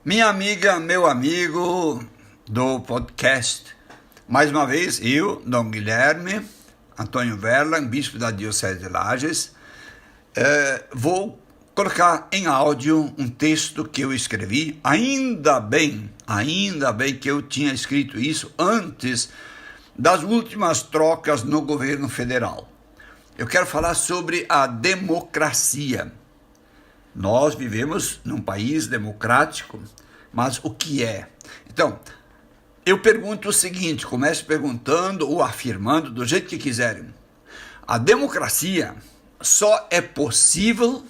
Minha amiga, meu amigo do podcast, mais uma vez eu, Dom Guilherme Antônio Verlan, bispo da Diocese de Lages, vou colocar em áudio um texto que eu escrevi. Ainda bem que eu tinha escrito isso antes das últimas trocas no governo federal. Eu quero falar sobre a democracia. Nós vivemos num país democrático, mas o que é? Então, eu pergunto o seguinte, começo perguntando ou afirmando, do jeito que quiserem. A democracia só é possível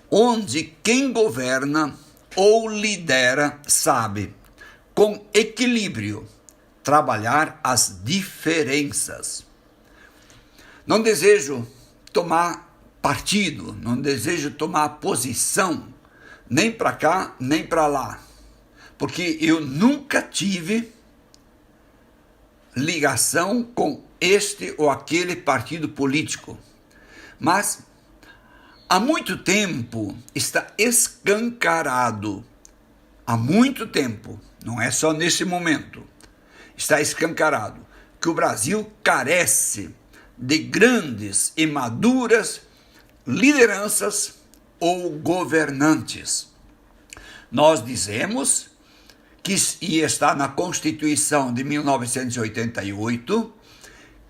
onde quem governa ou lidera sabe, com equilíbrio, trabalhar as diferenças. Não desejo tomar partido, não desejo tomar posição, nem para cá, nem para lá, porque eu nunca tive ligação com este ou aquele partido político. Mas há muito tempo está escancarado, há muito tempo, não é só nesse momento, está escancarado que o Brasil carece de grandes e maduras lideranças ou governantes. Nós dizemos que, e está na Constituição de 1988,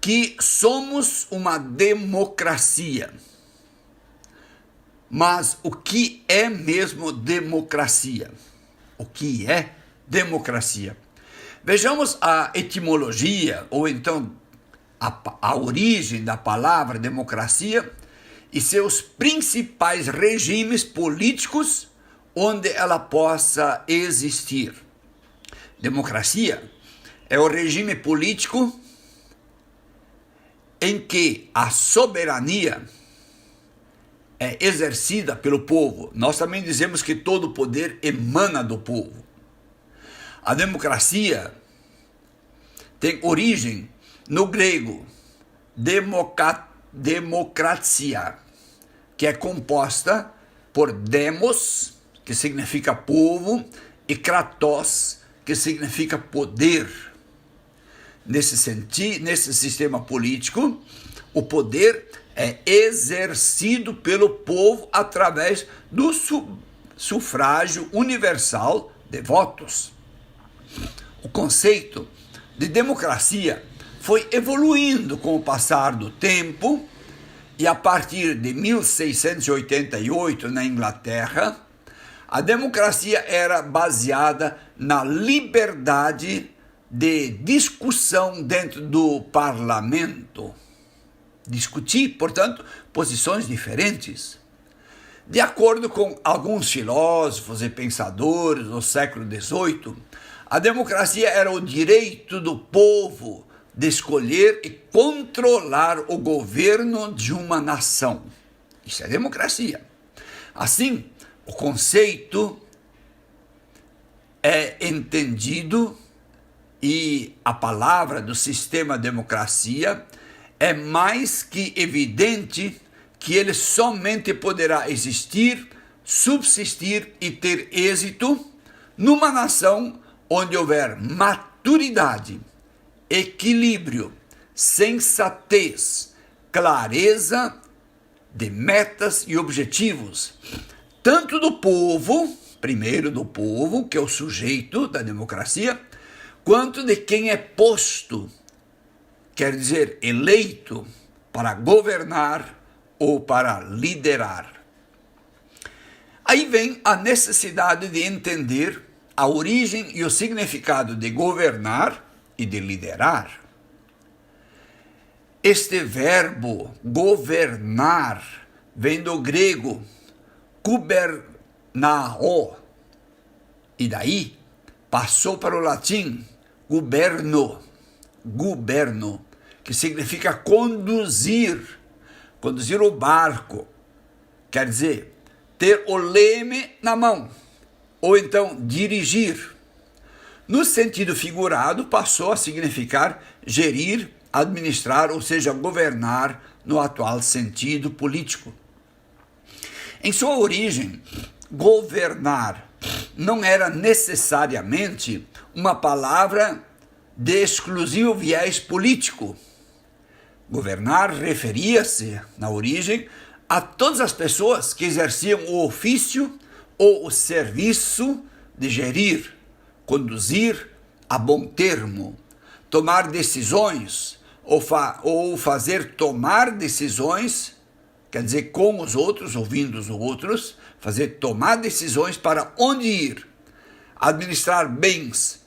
que somos uma democracia. Mas o que é mesmo democracia? O que é democracia? Vejamos a etimologia, ou então a origem da palavra democracia e seus principais regimes políticos onde ela possa existir. Democracia é o regime político em que a soberania é exercida pelo povo. Nós também dizemos que todo o poder emana do povo. A democracia tem origem no grego, democratia, que é composta por demos, que significa povo, e kratos, que significa poder. Nesse sistema político, o poder é exercido pelo povo através do sufrágio universal de votos. O conceito de democracia foi evoluindo com o passar do tempo, e a partir de 1688, na Inglaterra, a democracia era baseada na liberdade de discussão dentro do parlamento. Discutir, portanto, posições diferentes. De acordo com alguns filósofos e pensadores do século XVIII, a democracia era o direito do povo de escolher e controlar o governo de uma nação. Isso é democracia. Assim, o conceito é entendido e a palavra do sistema democracia é mais que evidente que ele somente poderá existir, subsistir e ter êxito numa nação onde houver maturidade, equilíbrio, sensatez, clareza de metas e objetivos, tanto do povo, primeiro do povo, que é o sujeito da democracia, quanto de quem é posto, quer dizer, eleito para governar ou para liderar. Aí vem a necessidade de entender a origem e o significado de governar e de liderar. Este verbo governar vem do grego gubernao, e daí passou para o latim guberno, que significa conduzir o barco, quer dizer, ter o leme na mão, ou então dirigir. No sentido figurado, passou a significar gerir, administrar, ou seja, governar no atual sentido político. Em sua origem, governar não era necessariamente uma palavra de exclusivo viés político. Governar referia-se, na origem, a todas as pessoas que exerciam o ofício ou o serviço de gerir, conduzir a bom termo, tomar decisões ou fazer tomar decisões, quer dizer, com os outros, ouvindo os outros, fazer tomar decisões para onde ir, administrar bens,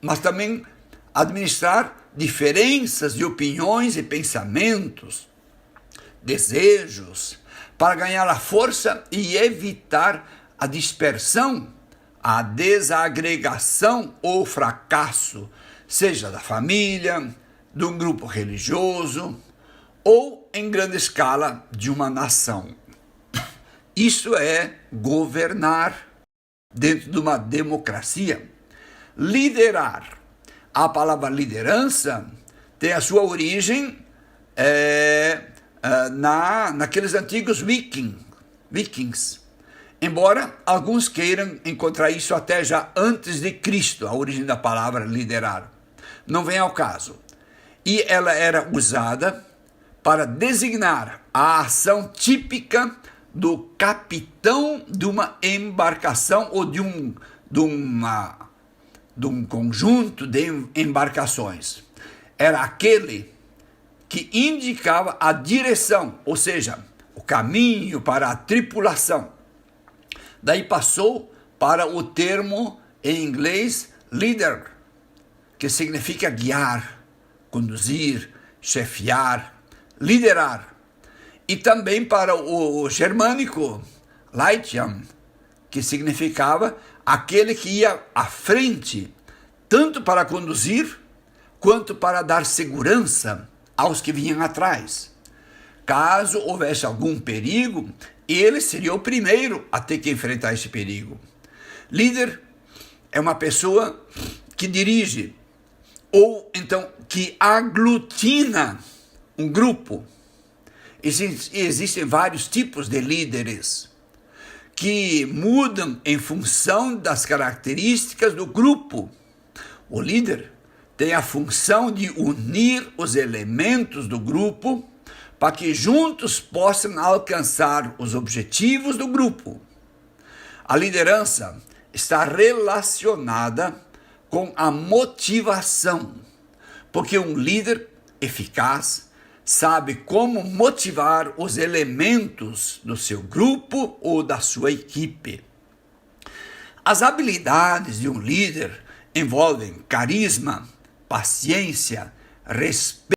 mas também administrar diferenças de opiniões e pensamentos, desejos, para ganhar a força e evitar a dispersão, a desagregação ou fracasso, seja da família, de um grupo religioso ou, em grande escala, de uma nação. Isso é governar dentro de uma democracia. Liderar. A palavra liderança tem a sua origem naqueles antigos vikings. Embora alguns queiram encontrar isso até já antes de Cristo, a origem da palavra liderar. Não vem ao caso. E ela era usada para designar a ação típica do capitão de uma embarcação ou de um conjunto de embarcações. Era aquele que indicava a direção, ou seja, o caminho para a tripulação. Daí passou para o termo em inglês leader, que significa guiar, conduzir, chefiar, liderar. E também para o germânico Leitern, que significava aquele que ia à frente, tanto para conduzir, quanto para dar segurança aos que vinham atrás. Caso houvesse algum perigo, ele seria o primeiro a ter que enfrentar esse perigo. Líder é uma pessoa que dirige, ou então que aglutina um grupo. Existem vários tipos de líderes que mudam em função das características do grupo. O líder tem a função de unir os elementos do grupo para que juntos possam alcançar os objetivos do grupo. A liderança está relacionada com a motivação, porque um líder eficaz sabe como motivar os elementos do seu grupo ou da sua equipe. As habilidades de um líder envolvem carisma, paciência, respeito,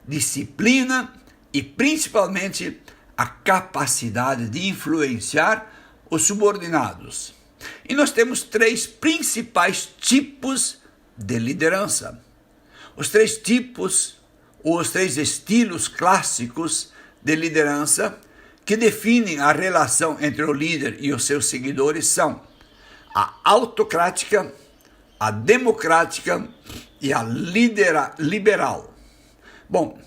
disciplina e principalmente a capacidade de influenciar os subordinados. E nós temos 3 principais tipos de liderança. Os 3 tipos, os 3 estilos clássicos de liderança que definem a relação entre o líder e os seus seguidores são a autocrática, a democrática e a liberal. Bom,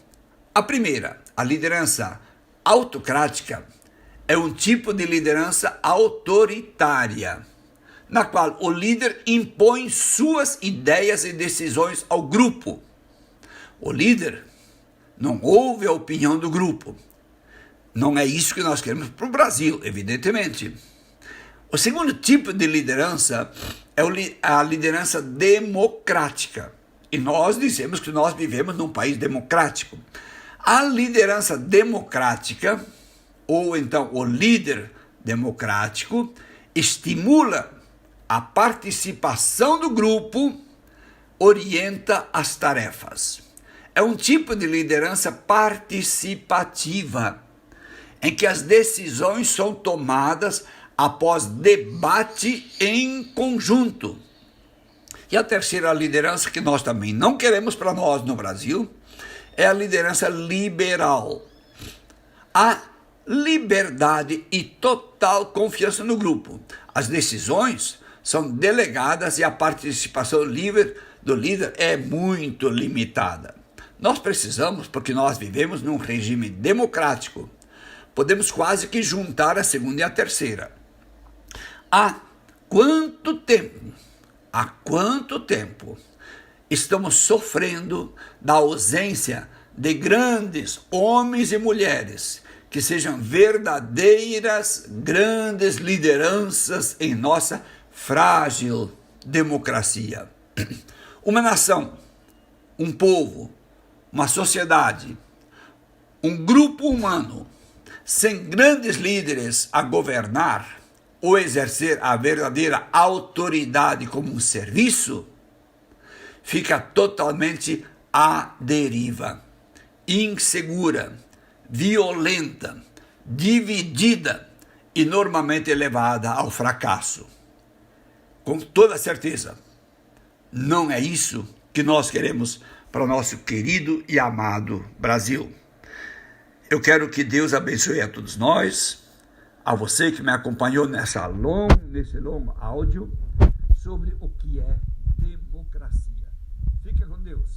a primeira, a liderança autocrática, é um tipo de liderança autoritária, na qual o líder impõe suas ideias e decisões ao grupo. O líder não ouve a opinião do grupo. Não é isso que nós queremos para o Brasil, evidentemente. O segundo tipo de liderança é a liderança democrática. E nós dizemos que nós vivemos num país democrático. A liderança democrática, ou então o líder democrático, estimula a participação do grupo, orienta as tarefas. É um tipo de liderança participativa, em que as decisões são tomadas após debate em conjunto. E a terceira liderança, que nós também não queremos para nós no Brasil, é a liderança liberal. A liberdade e total confiança no grupo. As decisões são delegadas e a participação livre do líder é muito limitada. Nós precisamos, porque nós vivemos num regime democrático, podemos quase que juntar a segunda e a terceira. Há quanto tempo estamos sofrendo da ausência de grandes homens e mulheres que sejam verdadeiras grandes lideranças em nossa frágil democracia? Uma nação, um povo, uma sociedade, um grupo humano sem grandes líderes a governar ou exercer a verdadeira autoridade como um serviço, fica totalmente à deriva, insegura, violenta, dividida e normalmente levada ao fracasso. Com toda certeza, não é isso que nós queremos para o nosso querido e amado Brasil. Eu quero que Deus abençoe a todos nós, a você que me acompanhou nesse longo áudio sobre o que é democracia. Fica com Deus.